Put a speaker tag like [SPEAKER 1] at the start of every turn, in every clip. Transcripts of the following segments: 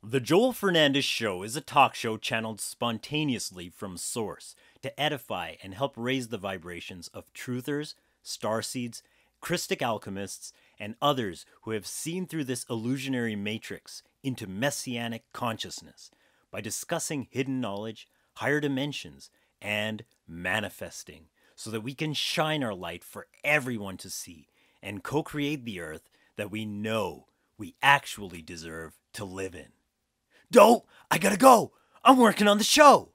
[SPEAKER 1] The Joel Fernandez Show is a talk show channeled spontaneously from source to edify and help raise the vibrations of truthers, starseeds, Christic alchemists, and others who have seen through this illusionary matrix into messianic consciousness by discussing hidden knowledge, higher dimensions, and manifesting so that we can shine our light for everyone to see and co-create the earth that we know we actually deserve to live in. Doe, I gotta go. I'm working on the show.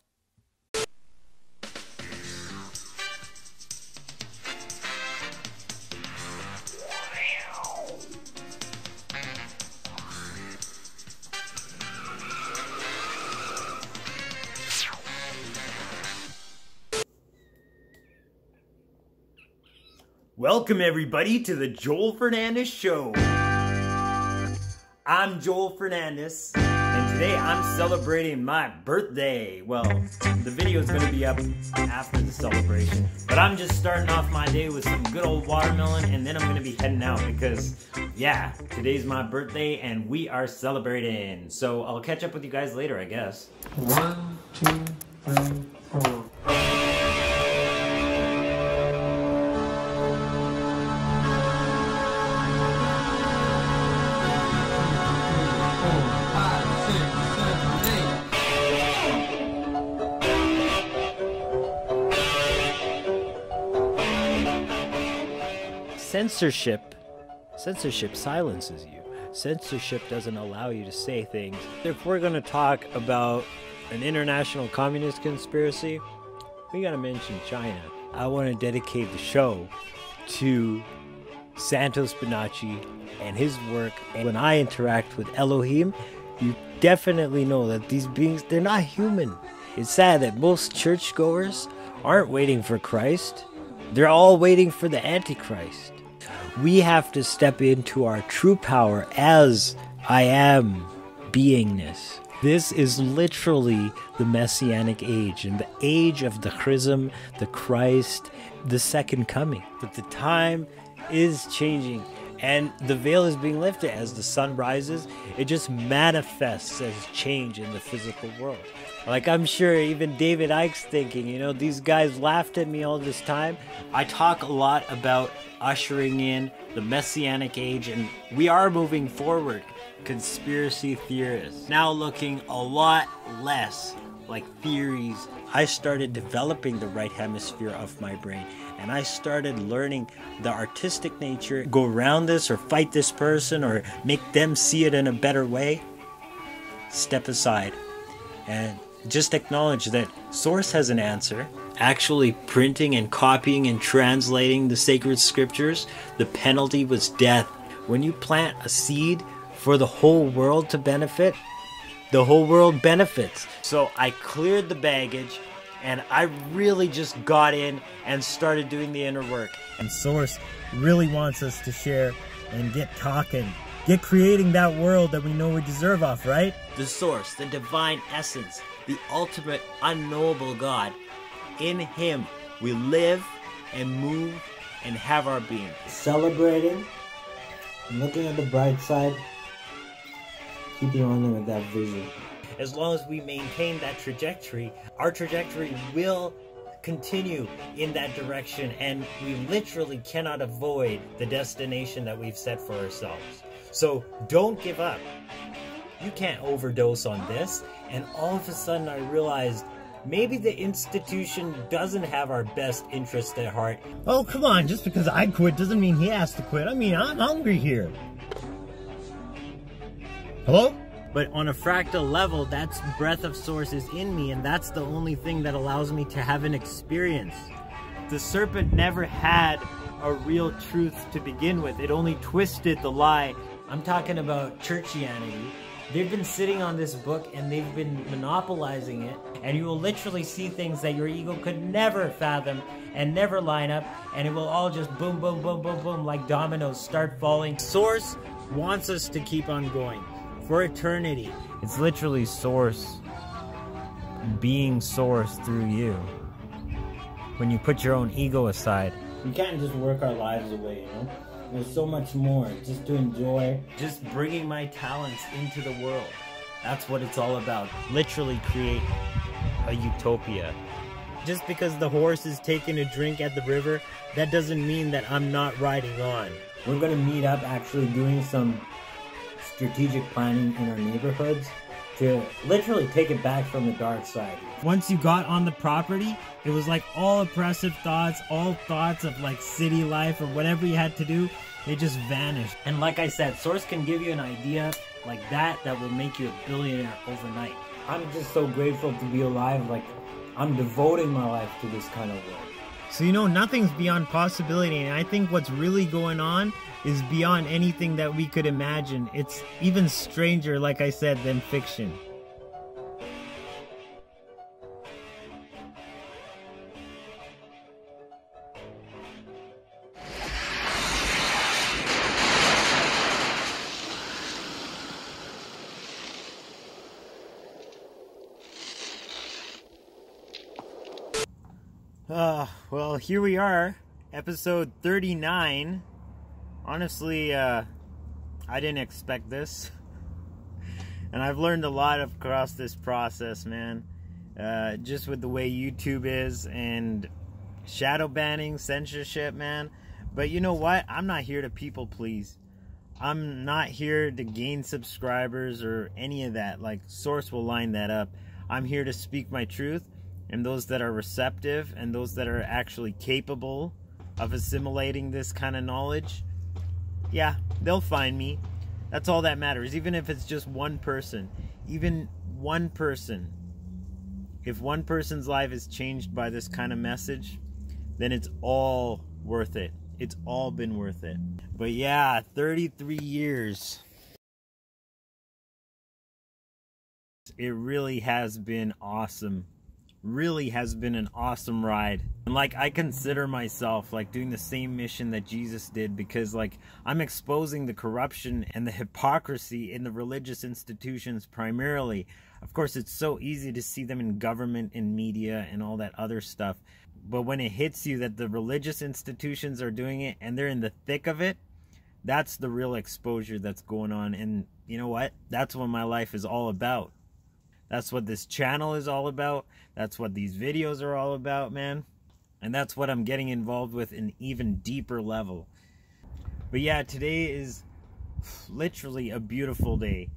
[SPEAKER 1] Welcome everybody to the Joel Fernandez Show. I'm Joel Fernandez, and today I'm celebrating my birthday. Well, the video is going to be up after the celebration, but I'm just starting off my day with some good old watermelon, and then I'm going to be heading out because, yeah, today's my birthday and we are celebrating. So I'll catch up with you guys later, I guess.
[SPEAKER 2] 1, 2, 3, 4.
[SPEAKER 1] Censorship silences you. Censorship doesn't allow you to say things. If we're going to talk about an international communist conspiracy, we got to mention China. I want to dedicate the show to Santos Bonacci and his work. And when I interact with Elohim, you definitely know that these beings, they're not human. It's sad that most churchgoers aren't waiting for Christ. They're all waiting for the Antichrist. We have to step into our true power as I am beingness. This is literally the Messianic age and the age of the Chrism, the Christ, the second coming. But the time is changing and the veil is being lifted. As the sun rises, it just manifests as change in the physical world. Like, I'm sure even David Icke's thinking, you know, these guys laughed at me all this time. I talk a lot about ushering in the Messianic age, and we are moving forward. Conspiracy theorists now looking a lot less like theories. I started developing the right hemisphere of my brain, and I started learning the artistic nature. Go around this or fight this person or make them see it in a better way. Step aside and just acknowledge that Source has an answer. Actually printing and copying and translating the sacred scriptures, the penalty was death. When you plant a seed for the whole world to benefit, the whole world benefits. So I cleared the baggage and I really just got in and started doing the inner work.
[SPEAKER 3] And Source really wants us to share and get talking, get creating that world that we know we deserve off, right?
[SPEAKER 1] The Source, the divine essence, the ultimate unknowable God. In Him we live and move and have our being.
[SPEAKER 3] Celebrating and looking at the bright side, keeping on with that vision.
[SPEAKER 1] As long as we maintain that trajectory, our trajectory will continue in that direction, and we literally cannot avoid the destination that we've set for ourselves. So don't give up. You can't overdose on this. And all of a sudden I realized maybe the institution doesn't have our best interest at heart.
[SPEAKER 3] Oh, come on, just because I quit doesn't mean he has to quit. I mean, I'm hungry here. Hello?
[SPEAKER 1] But on a fractal level, that's breath of Source is in me, and that's the only thing that allows me to have an experience. The serpent never had a real truth to begin with. It only twisted the lie. I'm talking about churchianity. They've been sitting on this book and they've been monopolizing it, and you will literally see things that your ego could never fathom and never line up, and it will all just boom, boom, boom, boom, boom, like dominoes start falling. Source wants us to keep on going for eternity. It's literally Source being Source through you. When you put your own ego aside,
[SPEAKER 3] We can't just work our lives away, you know? There's so much more just to enjoy.
[SPEAKER 1] just bringing my talents into the world. That's what it's all about. Literally create a utopia. Just because the horse is taking a drink at the river, that doesn't mean that I'm not riding on. We're gonna meet up actually doing some strategic planning in our neighborhoods to literally take it back from the dark side. Once you got on the property, it was like all oppressive thoughts, all thoughts of like city life or whatever you had to do, they just vanished. And like I said, Source can give you an idea like that will make you a billionaire overnight. I'm just so grateful to be alive. Like, I'm devoting my life to this kind of work. So you know, nothing's beyond possibility, and I think what's really going on is beyond anything that we could imagine. It's even stranger, like I said, than fiction. Well, here we are, episode 39. Honestly, I didn't expect this. And I've learned a lot across this process, man. Just with the way YouTube is and shadow banning, censorship, man. But you know what? I'm not here to people please. I'm not here to gain subscribers or any of that. Like, Source will line that up. I'm here to speak my truth. And those that are receptive and those that are actually capable of assimilating this kind of knowledge, yeah, they'll find me. That's all that matters. Even if it's just one person, even one person, if one person's life is changed by this kind of message, then it's all worth it. It's all been worth it. But yeah, 33 years. It really has been awesome. Really has been an awesome ride. And like, I consider myself like doing the same mission that Jesus did, because like, I'm exposing the corruption and the hypocrisy in the religious institutions primarily. Of course, it's so easy to see them in government and media and all that other stuff, but when it hits you that the religious institutions are doing it and they're in the thick of it, that's the real exposure that's going on. And you know what? That's what my life is all about. That's what this channel is all about. That's what these videos are all about, man. And that's what I'm getting involved with in an even deeper level. But yeah, today is literally a beautiful day.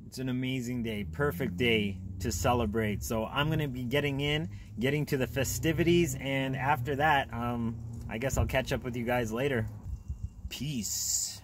[SPEAKER 1] It's an amazing day, perfect day to celebrate. So I'm going to be getting to the festivities, and after that, I guess I'll catch up with you guys later. Peace.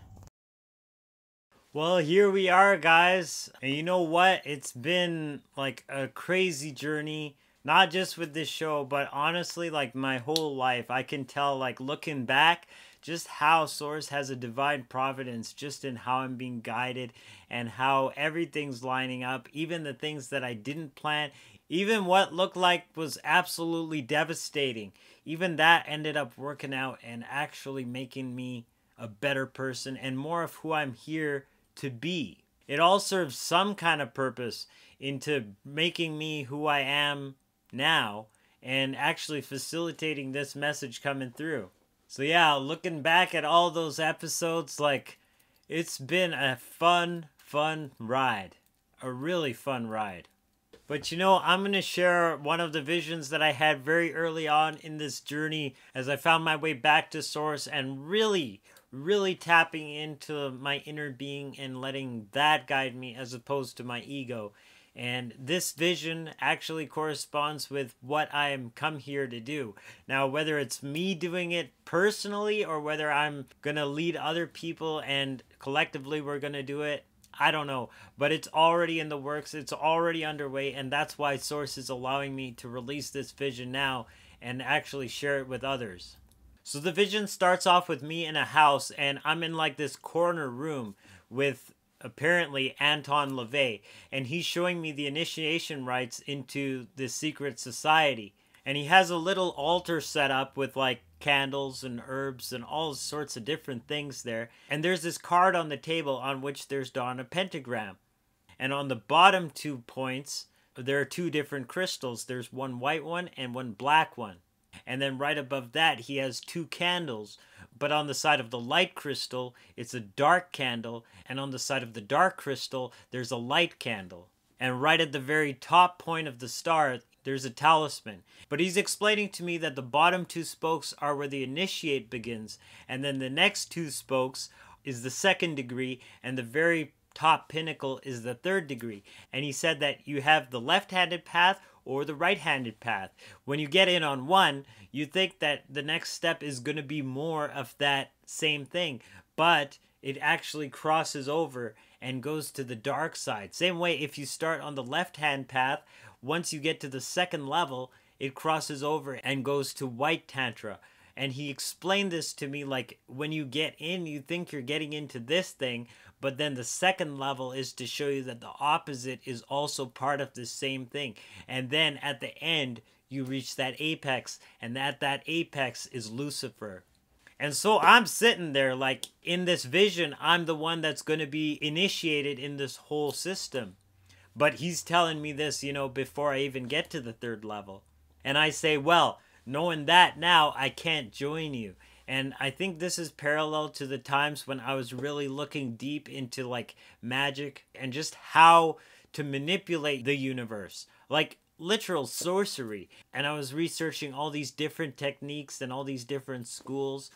[SPEAKER 1] Well, here we are, guys. And you know what? It's been like a crazy journey, not just with this show, but honestly, like my whole life. I can tell, like looking back, just how Source has a divine providence just in how I'm being guided and how everything's lining up, even the things that I didn't plan, even what looked like was absolutely devastating. Even that ended up working out and actually making me a better person and more of who I'm here to be. It all serves some kind of purpose into making me who I am now and actually facilitating this message coming through. So yeah, looking back at all those episodes, like, it's been a fun ride. A really fun ride. But you know, I'm going to share one of the visions that I had very early on in this journey as I found my way back to Source and really tapping into my inner being and letting that guide me as opposed to my ego. And this vision actually corresponds with what I am come here to do. Now, whether it's me doing it personally or whether I'm going to lead other people and collectively we're going to do it, I don't know. But it's already in the works. It's already underway. And that's why Source is allowing me to release this vision now and actually share it with others. So the vision starts off with me in a house, and I'm in like this corner room with apparently Anton LaVey, and he's showing me the initiation rites into the secret society. And he has a little altar set up with like candles and herbs and all sorts of different things there. And there's this card on the table on which there's drawn a pentagram. And on the bottom 2 points, there are 2 different crystals. There's one white one and one black one. And then right above that, he has 2 candles. But on the side of the light crystal, it's a dark candle. And on the side of the dark crystal, there's a light candle. And right at the very top point of the star, there's a talisman. But he's explaining to me that the bottom 2 spokes are where the initiate begins. And then the next 2 spokes is the 2nd degree. And the very top pinnacle is the 3rd degree. And he said that you have the left-handed path or the right-handed path. When you get in on one, you think that the next step is going to be more of that same thing. But it actually crosses over and goes to the dark side. Same way, if you start on the left-hand path, once you get to the 2nd level, it crosses over and goes to white tantra. And he explained this to me like, when you get in, you think you're getting into this thing, but then the 2nd level is to show you that the opposite is also part of the same thing. And then at the end, you reach that apex, and that apex is Lucifer. And so I'm sitting there like, in this vision, I'm the one that's going to be initiated in this whole system. But he's telling me this, you know, before I even get to the 3rd level. And I say, well, knowing that now, I can't join you. And I think this is parallel to the times when I was really looking deep into like magic and just how to manipulate the universe. Like literal sorcery. And I was researching all these different techniques and all these different schools.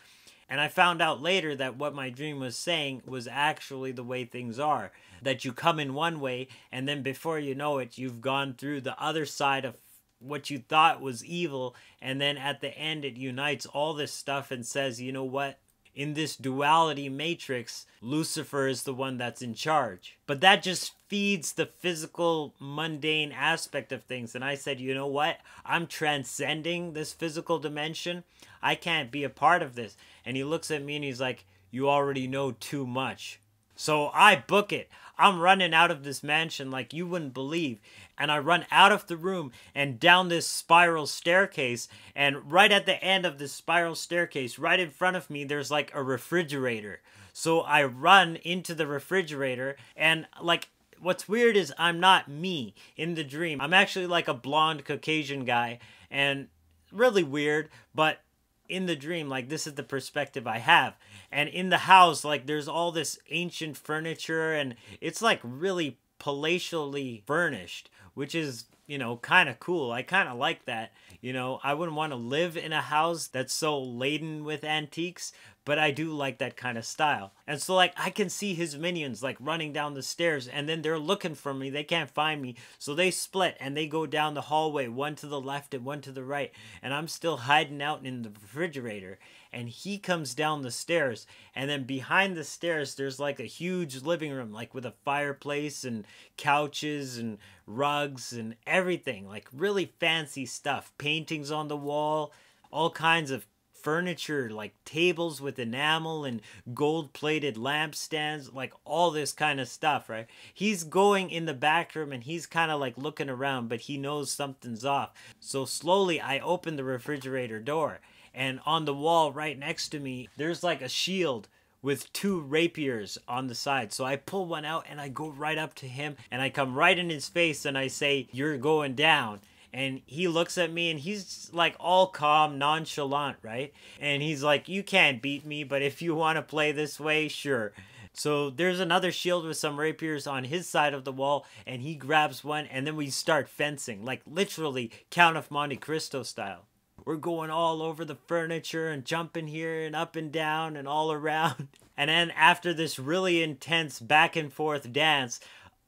[SPEAKER 1] And I found out later that what my dream was saying was actually the way things are. That you come in one way, and then before you know it, you've gone through the other side of what you thought was evil, and then at the end it unites all this stuff and says, you know what? In this duality matrix, Lucifer is the one that's in charge. But that just feeds the physical, mundane aspect of things. And I said, you know what? I'm transcending this physical dimension. I can't be a part of this. And he looks at me and he's like, you already know too much. So I book it. I'm running out of this mansion like you wouldn't believe. And I run out of the room and down this spiral staircase. And right at the end of this spiral staircase, right in front of me, there's like a refrigerator. So I run into the refrigerator, and like, what's weird is I'm not me in the dream. I'm actually like a blonde Caucasian guy, and really weird, but in the dream, like, this is the perspective I have. And in the house, like, there's all this ancient furniture, and it's like really palatially furnished, which is, you know, kind of cool. I kind of like that. You know, I wouldn't want to live in a house that's so laden with antiques, but I do like that kind of style. And so, like, I can see his minions, like, running down the stairs, and then they're looking for me. They can't find me. So they split, and they go down the hallway, one to the left and one to the right. And I'm still hiding out in the refrigerator. And he comes down the stairs, and then behind the stairs, there's, like, a huge living room, like, with a fireplace and couches and rugs and everything. Like, really fancy stuff. Paintings on the wall, all kinds of furniture, like tables with enamel and gold-plated lampstands, like all this kind of stuff, right? He's going in the back room and he's kind of like looking around, but he knows something's off. So slowly I open the refrigerator door, and on the wall right next to me, there's like a shield with 2 rapiers on the side. So I pull one out and I go right up to him and I come right in his face and I say, "You're going down." And he looks at me and he's like all calm, nonchalant, right? And he's like, "You can't beat me, but if you want to play this way, sure." So there's another shield with some rapiers on his side of the wall, and he grabs one, and then we start fencing, like literally Count of Monte Cristo style. We're going all over the furniture and jumping here and up and down and all around. And then after this really intense back and forth dance,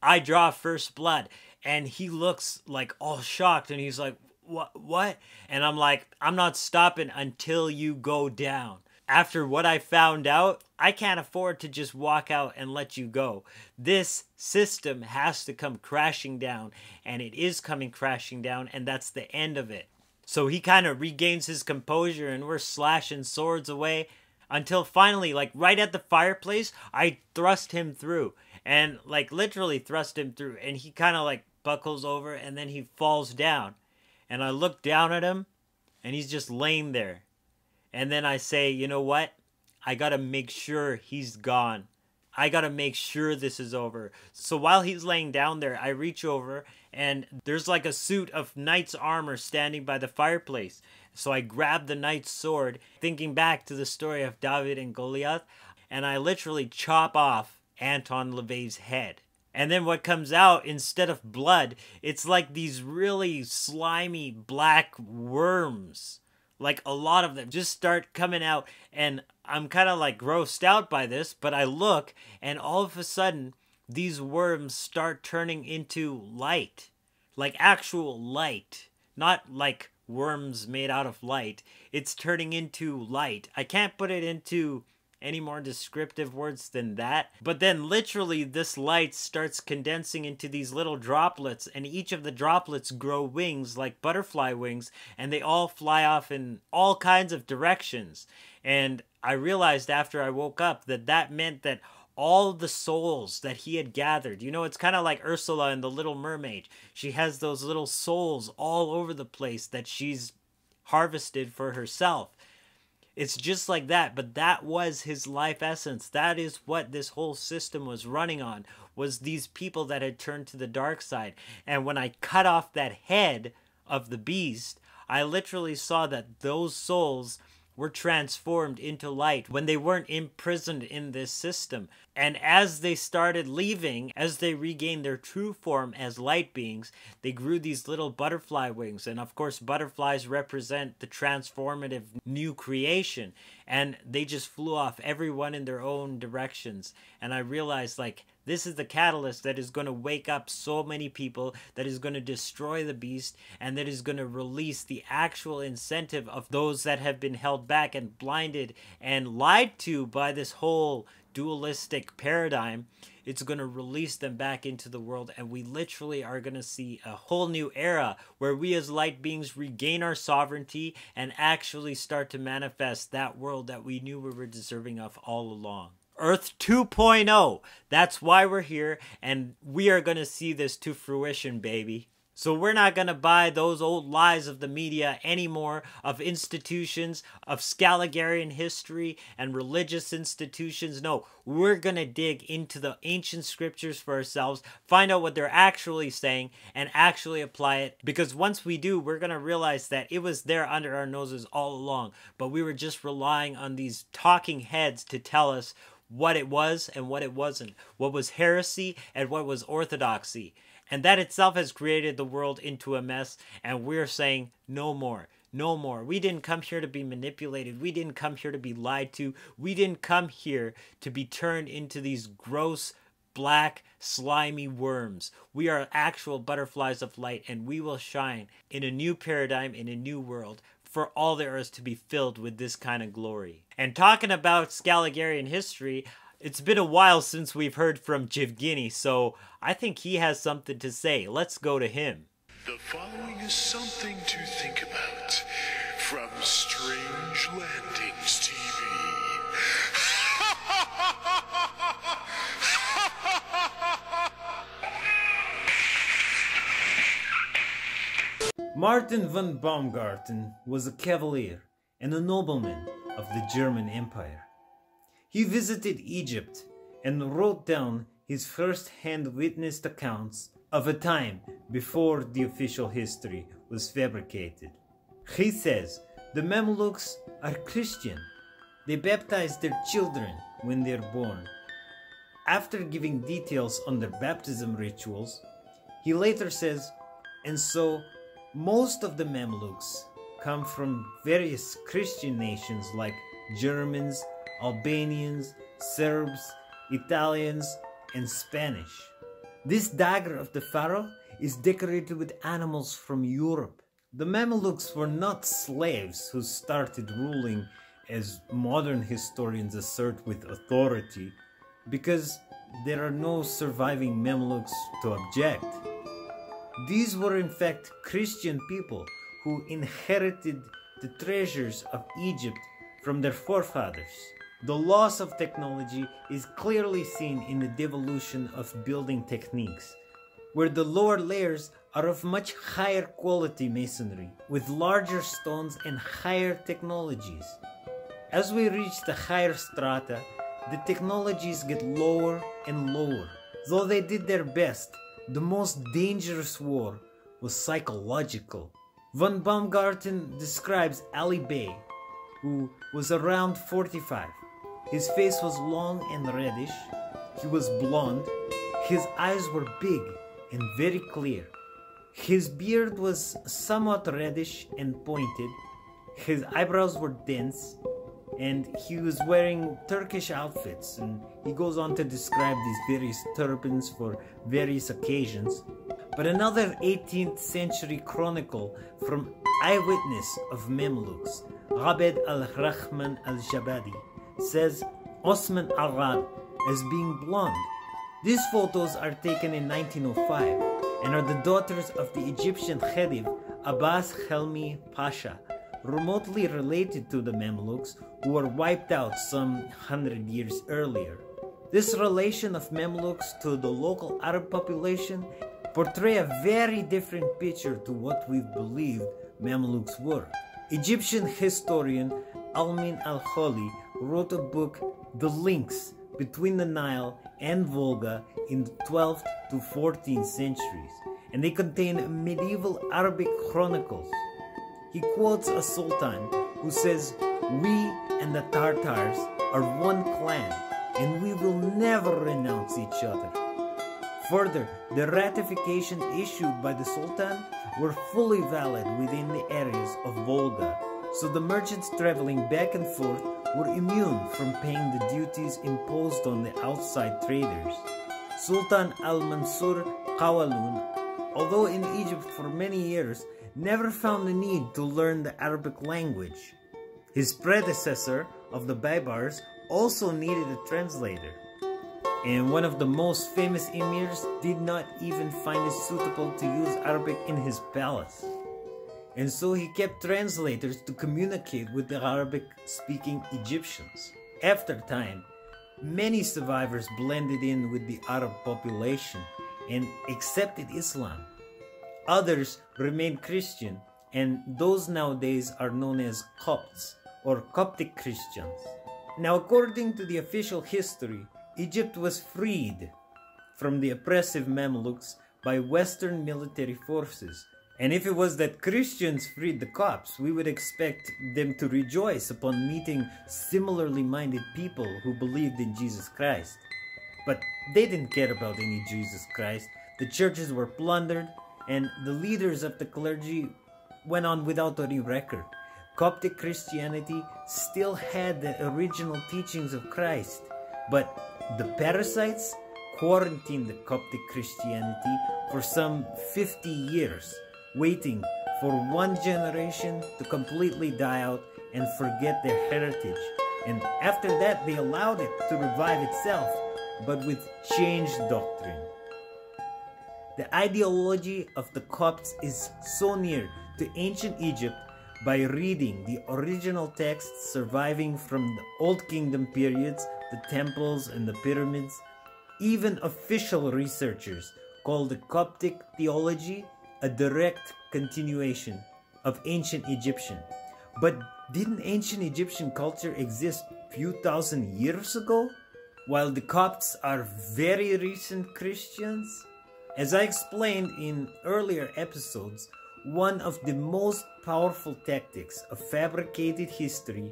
[SPEAKER 1] I draw first blood. And he looks like all shocked, and he's like, what? And I'm like, "I'm not stopping until you go down." After what I found out, I can't afford to just walk out and let you go. This system has to come crashing down, and it is coming crashing down, and that's the end of it. So he kind of regains his composure, and we're slashing swords away until finally, like right at the fireplace, I thrust him through. And like literally thrust him through, and he kind of like buckles over, and then he falls down. And I look down at him, and he's just laying there. And then I say, "You know what? I gotta make sure he's gone. I gotta make sure this is over. So while he's laying down there, I reach over and there's like a suit of knight's armor standing by the fireplace. So I grab the knight's sword, thinking back to the story of David and Goliath, and I literally chop off Anton LaVey's head. And then what comes out, instead of blood, it's like these really slimy black worms. Like a lot of them just start coming out, and I'm kind of like grossed out by this, but I look and all of a sudden these worms start turning into light. Like actual light. Not like worms made out of light. It's turning into light. I can't put it into any more descriptive words than that. But then literally this light starts condensing into these little droplets, and each of the droplets grow wings like butterfly wings, and they all fly off in all kinds of directions. And I realized after I woke up that that meant that all the souls that he had gathered, you know, it's kind of like Ursula in The Little Mermaid. She has those little souls all over the place that she's harvested for herself. It's just like that, but that was his life essence. That is what this whole system was running on, was these people that had turned to the dark side. And when I cut off that head of the beast, I literally saw that those souls were transformed into light when they weren't imprisoned in this system. And as they started leaving, as they regained their true form as light beings, they grew these little butterfly wings. And of course, butterflies represent the transformative new creation. And they just flew off, everyone in their own directions. And I realized, like, this is the catalyst that is going to wake up so many people, that is going to destroy the beast, and that is going to release the actual incentive of those that have been held back and blinded and lied to by this whole dualistic paradigm. It's going to release them back into the world, and we literally are going to see a whole new era where we as light beings regain our sovereignty and actually start to manifest that world that we knew we were deserving of all along. Earth 2.0. That's why we're here, and we are going to see this to fruition, baby. So we're not going to buy those old lies of the media anymore, of institutions, of Scaligarian history and religious institutions. No, we're going to dig into the ancient scriptures for ourselves, find out what they're actually saying, and actually apply it. Because once we do, we're going to realize that it was there under our noses all along, but we were just relying on these talking heads to tell us what it was and what it wasn't, what was heresy and what was orthodoxy. And that itself has created the world into a mess, and we're saying no more. No more. We didn't come here to be manipulated. We didn't come here to be lied to. We didn't come here to be turned into these gross, black, slimy worms. We are actual butterflies of light, and we will shine in a new paradigm, in a new world, for all there is to be filled with this kind of glory. And talking about Scaligarian history, it's been a while since we've heard from Jivgini, so I think he has something to say. Let's go to him.
[SPEAKER 4] The following is something to think about from Strange Landings TV.
[SPEAKER 5] Martin von Baumgarten was a cavalier and a nobleman of the German Empire. He visited Egypt and wrote down his first-hand witnessed accounts of a time before the official history was fabricated. He says the MAMLUKs are Christian. They baptize their children when they're born. After giving details on their baptism rituals, he later says, and so most of the MAMLUKs come from various Christian nations like Germans, Albanians, Serbs, Italians, and Spanish. This dagger of the pharaoh is decorated with animals from Europe. The Mamelukes were not slaves who started ruling, as modern historians assert with authority, because there are no surviving Mamelukes to object. These were in fact Christian people who inherited the treasures of Egypt from their forefathers. The loss of technology is clearly seen in the devolution of building techniques, where the lower layers are of much higher quality masonry, with larger stones and higher technologies. As we reach the higher strata, the technologies get lower and lower. Though they did their best, the most dangerous war was psychological. Von Baumgarten describes Ali Bey, who was around 45. His face was long and reddish. He was blonde. His eyes were big and very clear. His beard was somewhat reddish and pointed. His eyebrows were dense, and he was wearing Turkish outfits, and he goes on to describe these various turbans for various occasions. But another 18th century chronicle from eyewitness of Mamluks, Abed al-Rahman al-Jabadi, says Osman Arad as being blonde. These photos are taken in 1905 and are the daughters of the Egyptian Khedive Abbas Helmi Pasha, remotely related to the Mamluks who were wiped out some 100 years earlier. This relation of Mamluks to the local Arab population portray a very different picture to what we've believed Mamluks were. Egyptian historian Almin al-Kholi wrote a book, The Links Between the Nile and Volga in the 12th to 14th centuries, and they contain medieval Arabic chronicles. He quotes a sultan who says, "We and the Tartars are one clan, and we will never renounce each other." Further, the ratification issued by the sultan were fully valid within the areas of Volga, so the merchants traveling back and forth were immune from paying the duties imposed on the outside traders. Sultan al-Mansur Qawalun, although in Egypt for many years, never found the need to learn the Arabic language. His predecessor of the Baibars also needed a translator, and one of the most famous emirs did not even find it suitable to use Arabic in his palace. And so he kept translators to communicate with the Arabic-speaking Egyptians. After time, many survivors blended in with the Arab population and accepted Islam. Others remained Christian, and those nowadays are known as Copts or Coptic Christians. Now, according to the official history, Egypt was freed from the oppressive Mamluks by Western military forces. And if it was that Christians freed the Copts, we would expect them to rejoice upon meeting similarly minded people who believed in Jesus Christ. But they didn't care about any Jesus Christ. The churches were plundered, and the leaders of the clergy went on without any record. Coptic Christianity still had the original teachings of Christ, but the parasites quarantined the Coptic Christianity for some 50 years, waiting for one generation to completely die out and forget their heritage. And after that, they allowed it to revive itself, but with changed doctrine. The ideology of the Copts is so near to ancient Egypt by reading the original texts surviving from the Old Kingdom periods, the temples and the pyramids. Even official researchers call the Coptic theology a direct continuation of ancient Egyptian. But didn't ancient Egyptian culture exist a few thousand years ago, while the Copts are very recent Christians? As I explained in earlier episodes, one of the most powerful tactics of fabricated history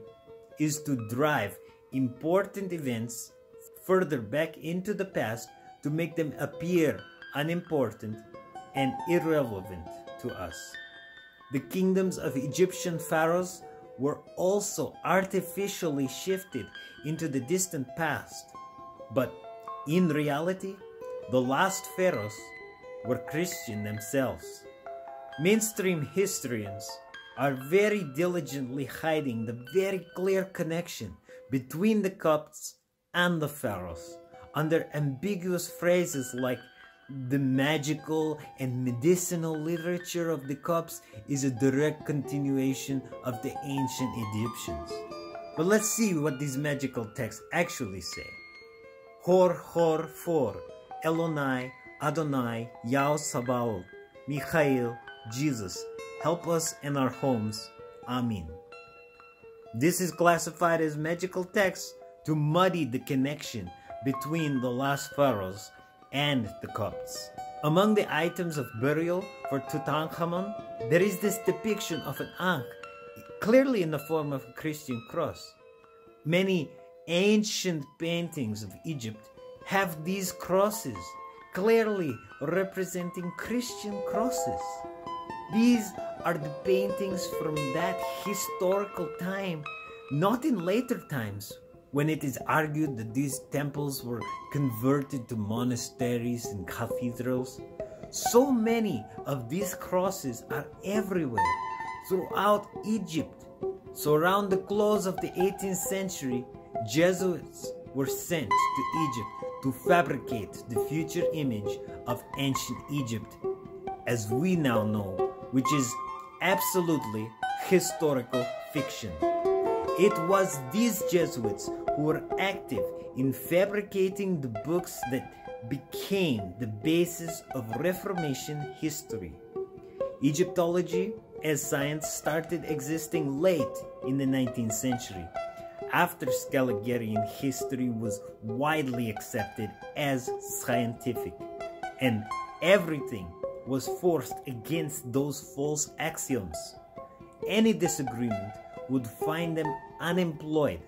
[SPEAKER 5] is to drive important events further back into the past to make them appear unimportant and irrelevant to us. The kingdoms of Egyptian pharaohs were also artificially shifted into the distant past, but in reality, the last pharaohs were Christian themselves. Mainstream historians are very diligently hiding the very clear connection between the Copts and the pharaohs under ambiguous phrases like the magical and medicinal literature of the Copts is a direct continuation of the ancient Egyptians. But let's see what these magical texts actually say. Hor Hor For, Elonai, Adonai, Yao Sabaoth, Michael, Jesus, help us in our homes. Amen. This is classified as magical text to muddy the connection between the lost pharaohs and the Copts. Among the items of burial for Tutankhamun, there is this depiction of an ankh, clearly in the form of a Christian cross. Many ancient paintings of Egypt have these crosses, clearly representing Christian crosses. These are the paintings from that historical time, not in later times, when it is argued that these temples were converted to monasteries and cathedrals. So many of these crosses are everywhere, throughout Egypt. So around the close of the 18th century, Jesuits were sent to Egypt to fabricate the future image of ancient Egypt, as we now know, which is absolutely historical fiction. It was these Jesuits who were active in fabricating the books that became the basis of Reformation history. Egyptology as science started existing late in the 19th century, after Scaligerian history was widely accepted as scientific, and everything was forced against those false axioms. Any disagreement would find them unemployed.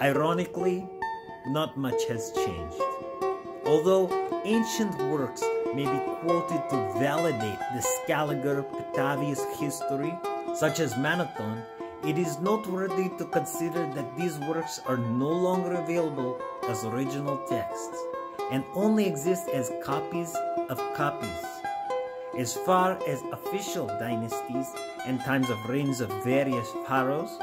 [SPEAKER 5] Ironically, not much has changed. Although ancient works may be quoted to validate the Scaliger-Petavius history, such as Manathon, it is noteworthy to consider that these works are no longer available as original texts and only exist as copies of copies. As far as official dynasties and times of reigns of various pharaohs,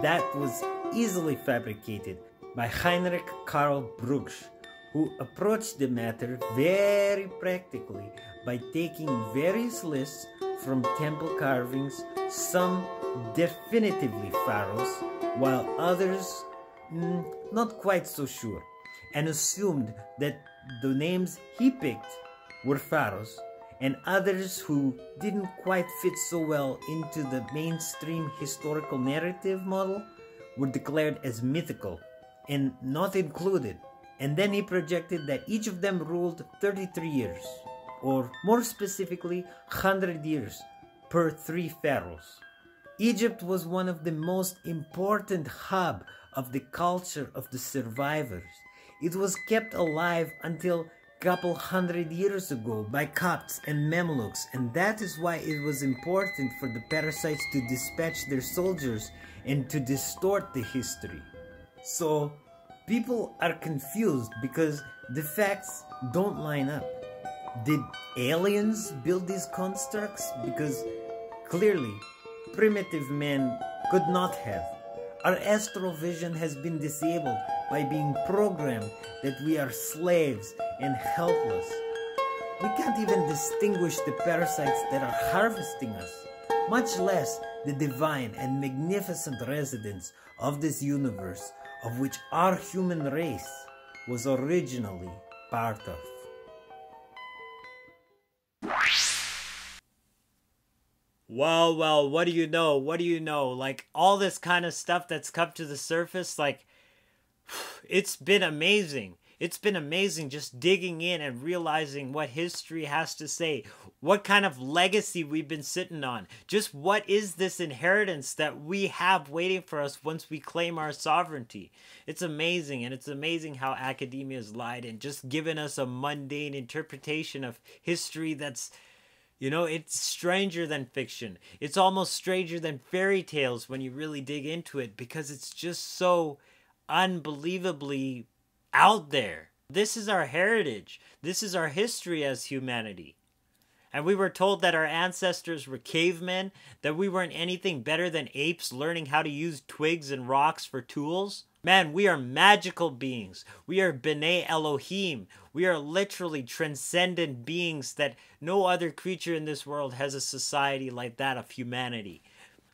[SPEAKER 5] that was easily fabricated by Heinrich Karl Brugsch, who approached the matter very practically by taking various lists from temple carvings, some definitively pharaohs, while others not quite so sure, and assumed that the names he picked were pharaohs, and others who didn't quite fit so well into the mainstream historical narrative model were declared as mythical and not included. And then he projected that each of them ruled 33 years, or more specifically 100 years per 3 pharaohs. Egypt was one of the most important hub of the culture of the survivors. It was kept alive until a couple hundred years ago by Copts and MAMLUKs, and that is why it was important for the parasites to dispatch their soldiers and to distort the history. So people are confused because the facts don't line up. Did aliens build these constructs? Because clearly primitive man could not have. Our astral vision has been disabled by being programmed that we are slaves and helpless. We can't even distinguish the parasites that are harvesting us, much less the divine and magnificent residents of this universe, of which our human race was originally part of.
[SPEAKER 1] Well, what do you know? What do you know? Like, all this kind of stuff that's come to the surface, like, it's been amazing. It's been amazing just digging in and realizing what history has to say, what kind of legacy we've been sitting on, just what is this inheritance that we have waiting for us once we claim our sovereignty. It's amazing, and it's amazing how academia has lied and just given us a mundane interpretation of history that's, you know, it's stranger than fiction. It's almost stranger than fairy tales when you really dig into it, because it's just so unbelievably out there. This is our heritage. This is our history as humanity. And we were told that our ancestors were cavemen, that we weren't anything better than apes learning how to use twigs and rocks for tools. Man, we are magical beings. We are B'nai Elohim. We are literally transcendent beings that no other creature in this world has a society like that of humanity,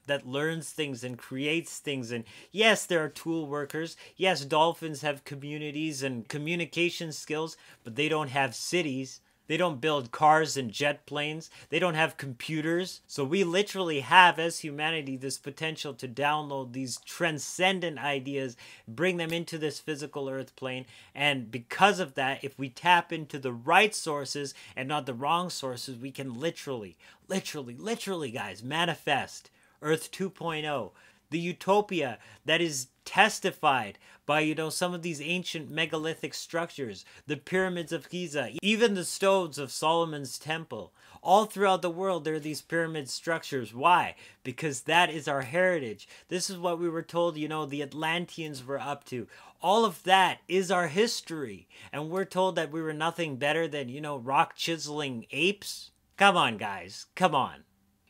[SPEAKER 1] that learns things and creates things. And yes, there are tool workers. Yes, dolphins have communities and communication skills, but they don't have cities. They don't build cars and jet planes. They don't have computers. So we literally have, as humanity, this potential to download these transcendent ideas, bring them into this physical earth plane. And because of that, if we tap into the right sources and not the wrong sources, we can literally, guys, manifest Earth 2.0. The utopia that is testified by, some of these ancient megalithic structures, the pyramids of Giza, even the stones of Solomon's temple. All throughout the world, there are these pyramid structures. Why? Because that is our heritage. This is what we were told, the Atlanteans were up to. All of that is our history. And we're told that we were nothing better than, rock chiseling apes. Come on, guys. Come on.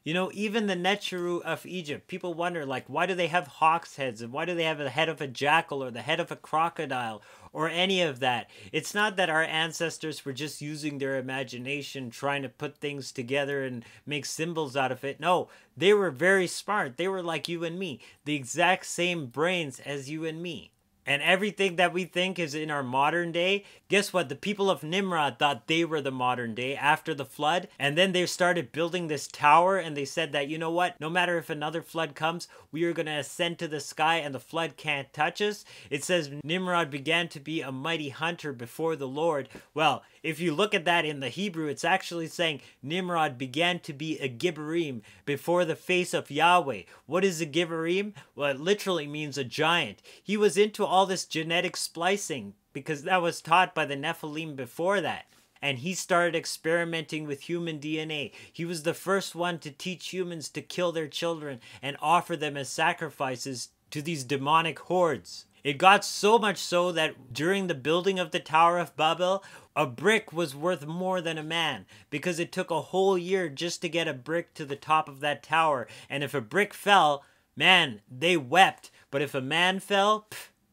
[SPEAKER 1] Even the Neteru of Egypt, people wonder, why do they have hawk's heads? And why do they have the head of a jackal or the head of a crocodile or any of that? It's not that our ancestors were just using their imagination, trying to put things together and make symbols out of it. No, they were very smart. They were like you and me, the exact same brains as you and me. And everything that we think is in our modern day, guess what? The people of Nimrod thought they were the modern day after the flood. And then they started building this tower and they said that, what? No matter if another flood comes, we are going to ascend to the sky and the flood can't touch us. It says Nimrod began to be a mighty hunter before the Lord. Well, if you look at that in the Hebrew, it's actually saying Nimrod began to be a Gibborim before the face of Yahweh. What is a Gibborim? Well, it literally means a giant. He was into all this genetic splicing because that was taught by the Nephilim before that. And he started experimenting with human DNA. He was the first one to teach humans to kill their children and offer them as sacrifices to these demonic hordes. It got so much so that during the building of the Tower of Babel, a brick was worth more than a man because it took a whole year just to get a brick to the top of that tower. And if a brick fell, man, they wept. But if a man fell,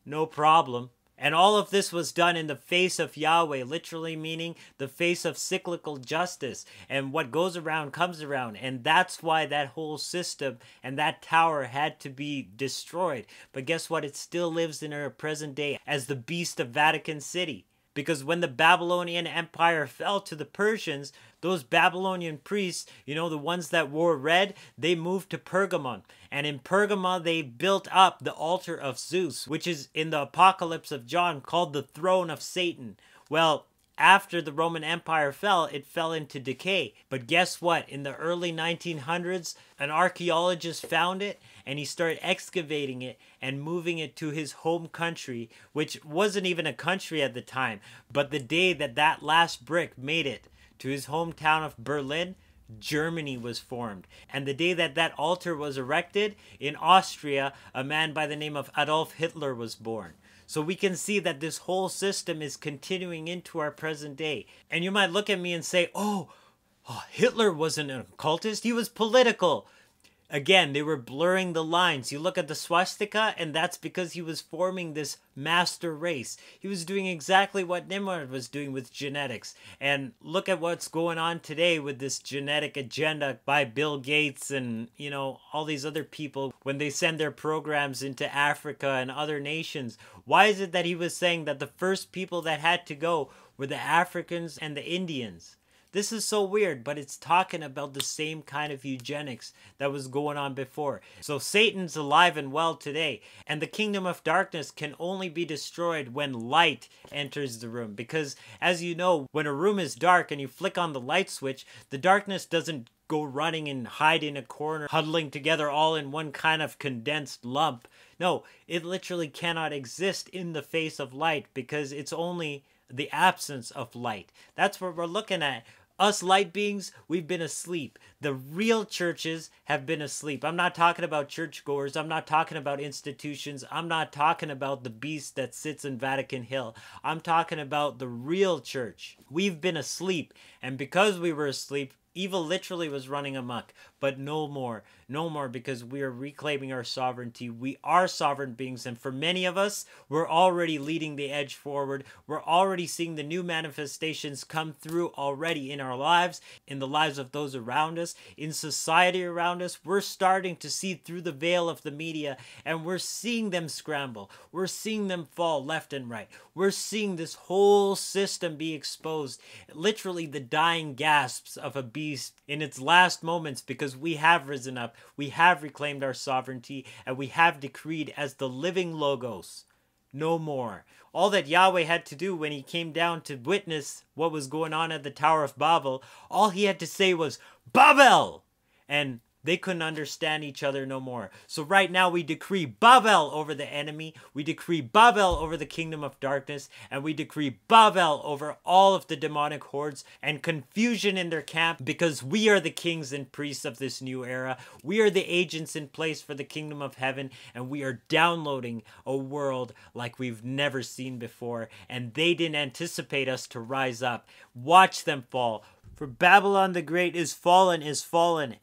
[SPEAKER 1] no problem. And all of this was done in the face of Yahweh, literally meaning the face of cyclical justice. And what goes around comes around. And that's why that whole system and that tower had to be destroyed. But guess what? It still lives in our present day as the beast of Vatican City. Because when the Babylonian Empire fell to the Persians, those Babylonian priests, the ones that wore red, they moved to Pergamon. And in Pergamon, they built up the altar of Zeus, which is in the Apocalypse of John called the throne of Satan. Well, after the Roman Empire fell, it fell into decay. But guess what? In the early 1900s, an archaeologist found it, and he started excavating it and moving it to his home country, which wasn't even a country at the time. But the day that that last brick made it to his hometown of Berlin, Germany was formed. And the day that that altar was erected, in Austria, a man by the name of Adolf Hitler was born. So we can see that this whole system is continuing into our present day. And you might look at me and say, oh, Hitler wasn't an occultist, he was political. Again, they were blurring the lines. You look at the swastika, and that's because he was forming this master race. He was doing exactly what Nimrod was doing with genetics. And look at what's going on today with this genetic agenda by Bill Gates and, all these other people when they send their programs into Africa and other nations. Why is it that he was saying that the first people that had to go were the Africans and the Indians? This is so weird, but it's talking about the same kind of eugenics that was going on before. So Satan's alive and well today, and the kingdom of darkness can only be destroyed when light enters the room. Because, as you know, when a room is dark and you flick on the light switch, the darkness doesn't go running and hide in a corner, huddling together all in one kind of condensed lump. No, it literally cannot exist in the face of light because it's only the absence of light. That's what we're looking at. Us light beings, we've been asleep. The real churches have been asleep. I'm not talking about churchgoers. I'm not talking about institutions. I'm not talking about the beast that sits in Vatican Hill. I'm talking about the real church. We've been asleep. And because we were asleep, Evil literally was running amok, but no more. No more, because we are reclaiming our sovereignty. We are sovereign beings, and for many of us, we're already leading the edge forward. We're already seeing the new manifestations come through already in our lives, in the lives of those around us, in society around us. We're starting to see through the veil of the media, and we're seeing them scramble. We're seeing them fall left and right. We're seeing this whole system be exposed. Literally the dying gasps of a beast in its last moments, because we have risen up, we have reclaimed our sovereignty, and we have decreed as the living logos, no more. All that Yahweh had to do when he came down to witness what was going on at the Tower of Babel, all he had to say was, Babel! And they couldn't understand each other no more. So right now we decree Babel over the enemy, we decree Babel over the kingdom of darkness, and we decree Babel over all of the demonic hordes and confusion in their camp, because we are the kings and priests of this new era. We are the agents in place for the kingdom of heaven, and we are downloading a world like we've never seen before, and they didn't anticipate us to rise up. Watch them fall. For Babylon the Great is fallen,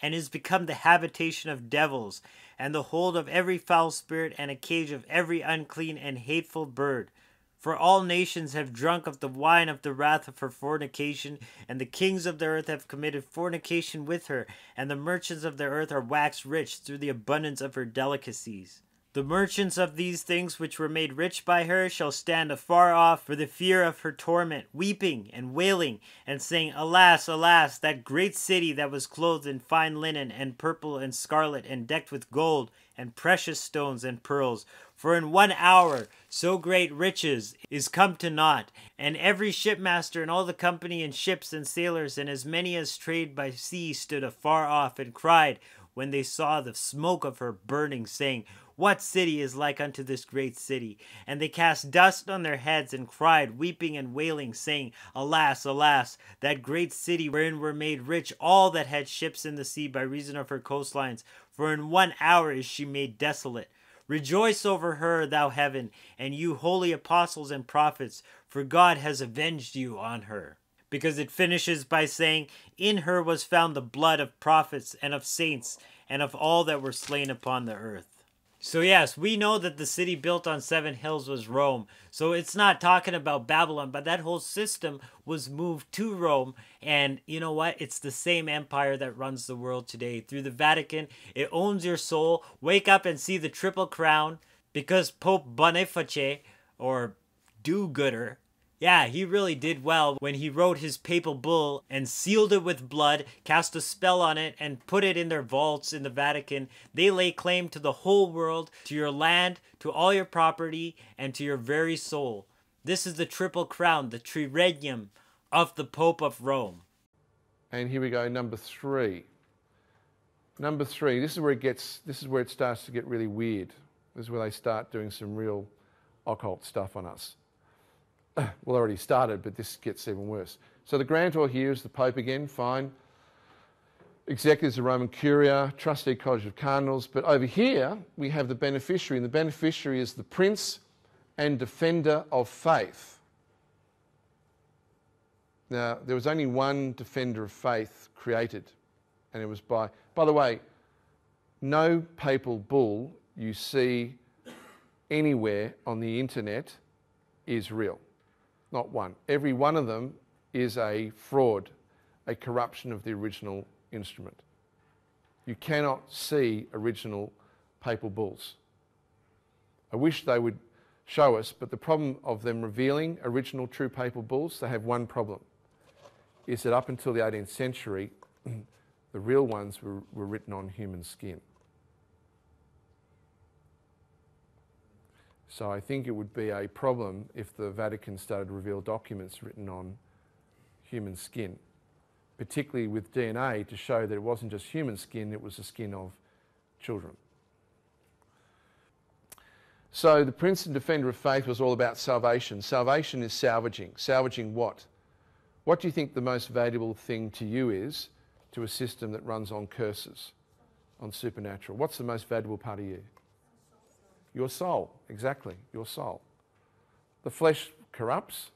[SPEAKER 1] and is become the habitation of devils, and the hold of every foul spirit, and a cage of every unclean and hateful bird. For all nations have drunk of the wine of the wrath of her fornication, and the kings of the earth have committed fornication with her, and the merchants of the earth are waxed rich through the abundance of her delicacies. The merchants of these things which were made rich by her shall stand afar off for the fear of her torment, weeping and wailing, and saying, Alas, alas, that great city that was clothed in fine linen, and purple and scarlet, and decked with gold, and precious stones and pearls. For in 1 hour so great riches is come to naught, and every shipmaster and all the company and ships and sailors, and as many as trade by sea, stood afar off, and cried, when they saw the smoke of her burning, saying, What city is like unto this great city? And they cast dust on their heads, and cried, weeping and wailing, saying, Alas, alas, that great city wherein were made rich all that had ships in the sea by reason of her coastlines. For in 1 hour is she made desolate. Rejoice over her, thou heaven, and you holy apostles and prophets, for God has avenged you on her. Because it finishes by saying, In her was found the blood of prophets and of saints, and of all that were slain upon the earth. So yes, we know that the city built on 7 hills was Rome. So it's not talking about Babylon, but that whole system was moved to Rome. And you know what? It's the same empire that runs the world today. Through the Vatican, it owns your soul. Wake up and see the Triple Crown, because Pope Boniface, or do-gooder, yeah, he really did well when he wrote his papal bull and sealed it with blood, cast a spell on it, and put it in their vaults in the Vatican. They lay claim to the whole world, to your land, to all your property, and to your very soul. This is the Triple Crown, the triregnum of the Pope of Rome.
[SPEAKER 6] And here we go, number 3. Number 3, this is where it starts to get really weird. This is where they start doing some real occult stuff on us. Well, already started, but this gets even worse. So the grantor here is the Pope again, fine. Executives of the Roman Curia, trustee college of cardinals. But over here, we have the beneficiary, and the beneficiary is the prince and defender of faith. Now, there was only one defender of faith created, and it was by the way, no papal bull you see anywhere on the internet is real. Not one. Every one of them is a fraud, a corruption of the original instrument. You cannot see original papal bulls. I wish they would show us, but the problem of them revealing original true papal bulls, they have one problem, is that up until the 18th century, the real ones were written on human skin. So I think it would be a problem if the Vatican started to reveal documents written on human skin, particularly with DNA, to show that it wasn't just human skin, it was the skin of children. So the Prince and Defender of Faith was all about salvation. Salvation is salvaging. Salvaging what? What do you think the most valuable thing to you is to a system that runs on curses, on supernatural? What's the most valuable part of you? Your soul, exactly, your soul. The flesh corrupts,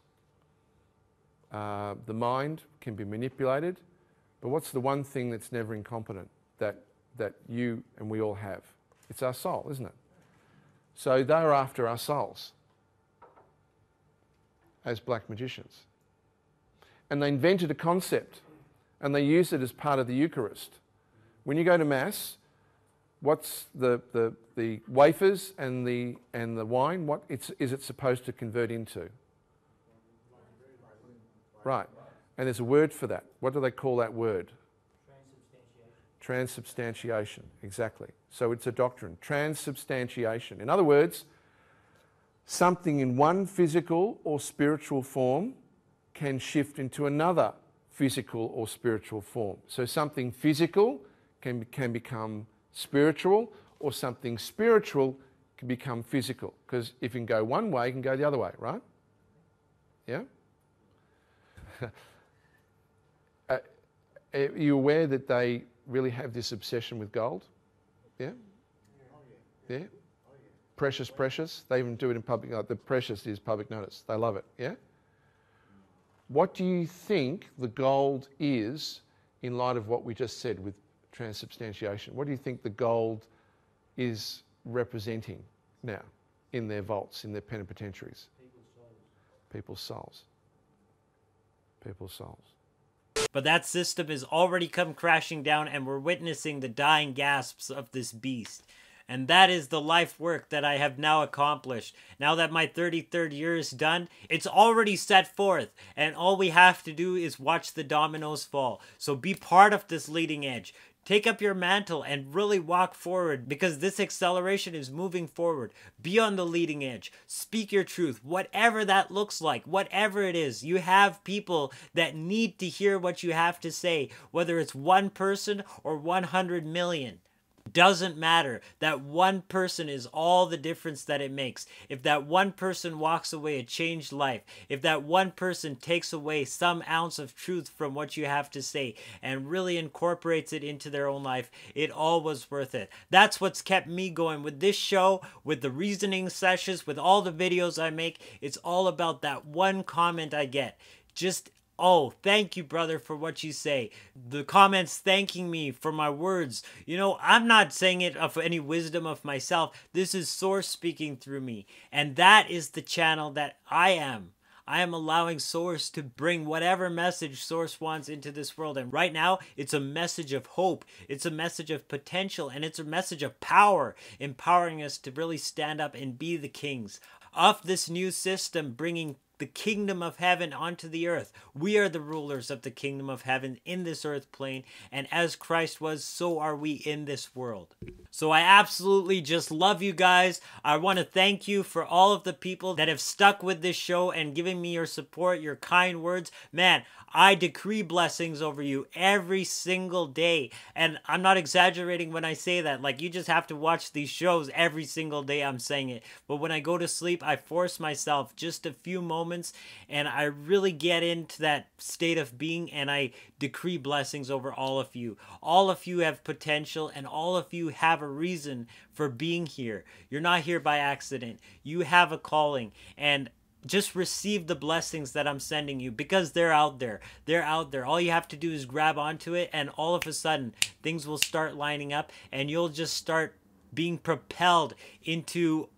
[SPEAKER 6] the mind can be manipulated, But what's the one thing that's never incompetent that you and we all have? It's our soul, isn't it? So they're after our souls as black magicians. And they invented a concept and they used it as part of the Eucharist. When you go to Mass, what's the wafers and the wine, what is it supposed to convert into? Right. And there's a word for that. What do they call that word? Transubstantiation. Exactly. So it's a doctrine. Transubstantiation. In other words, something in one physical or spiritual form can shift into another physical or spiritual form. So something physical can become spiritual, or something spiritual can become physical. Because if you can go one way, you can go the other way, right? Yeah? Are you aware that they really have this obsession with gold? Yeah? Yeah? Precious, precious. They even do it in public. Like the precious is public notice. They love it. Yeah? What do you think the gold is in light of what we just said with transubstantiation? What do you think the gold is representing now in their vaults, in their penitentiaries? People's souls. People's souls.
[SPEAKER 1] But that system has already come crashing down, and we're witnessing the dying gasps of this beast. And that is the life work that I have now accomplished. Now that my 33rd year is done, it's already set forth. And all we have to do is watch the dominoes fall. So be part of this leading edge. Take up your mantle and really walk forward, because this acceleration is moving forward. Be on the leading edge. Speak your truth, whatever that looks like, whatever it is. You have people that need to hear what you have to say, whether it's one person or 100 million. Doesn't matter. That one person is all the difference that it makes. If that one person walks away a changed life, if that one person takes away some ounce of truth from what you have to say and really incorporates it into their own life, it all was worth it. That's what's kept me going with this show, with the reasoning sessions, with all the videos I make. It's all about that one comment I get. Just, oh, thank you, brother, for what you say. The comments thanking me for my words. You know, I'm not saying it of any wisdom of myself. This is Source speaking through me. And that is the channel that I am. I am allowing Source to bring whatever message Source wants into this world. And right now, it's a message of hope. It's a message of potential. And it's a message of power, empowering us to really stand up and be the kings of this new system, bringing the kingdom of heaven onto the earth. We are the rulers of the kingdom of heaven in this earth plane, and as Christ was, so are we in this world. So I absolutely just love you guys. I want to thank you for all of the people that have stuck with this show and giving me your support, your kind words. Man, I decree blessings over you every single day. And I'm not exaggerating when I say that. Like, you just have to watch these shows every single day I'm saying it. But when I go to sleep, I force myself just a few moments and I really get into that state of being, and I decree blessings over all of you. All of you have potential, and all of you have a reason for being here. You're not here by accident. You have a calling, and just receive the blessings that I'm sending you, because they're out there. They're out there. All you have to do is grab onto it, and all of a sudden things will start lining up, and you'll just start being propelled into,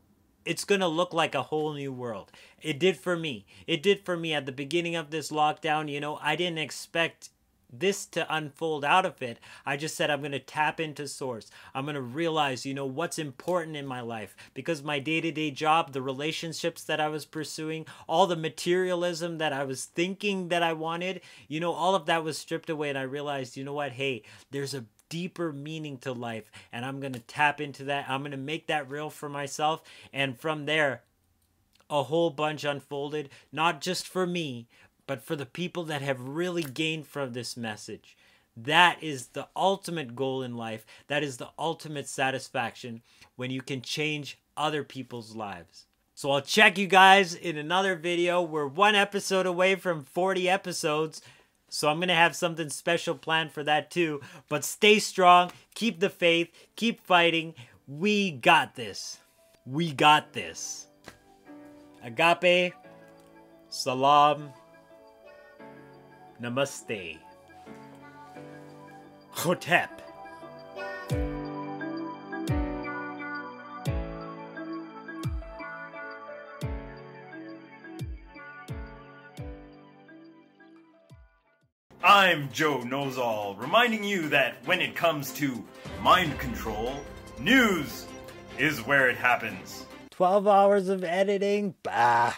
[SPEAKER 1] it's going to look like a whole new world. It did for me. It did for me at the beginning of this lockdown. You know, I didn't expect this to unfold out of it. I just said, I'm going to tap into Source. I'm going to realize, you know, what's important in my life, because my day-to-day job, the relationships that I was pursuing, all the materialism that I was thinking that I wanted, you know, all of that was stripped away. And I realized, you know what? Hey, there's a deeper meaning to life, and I'm going to tap into that. I'm going to make that real for myself. And from there, a whole bunch unfolded, not just for me, but for the people that have really gained from this message. That is the ultimate goal in life. That is the ultimate satisfaction, when you can change other people's lives. So I'll check you guys in another video. We're one episode away from 40 episodes. So I'm going to have something special planned for that too. But stay strong. Keep the faith. Keep fighting. We got this. We got this. Agape. Salaam. Namaste. Hotep.
[SPEAKER 7] I'm Joe Knows All, reminding you that when it comes to mind control, news is where it happens.
[SPEAKER 1] 12 hours of editing? Bah.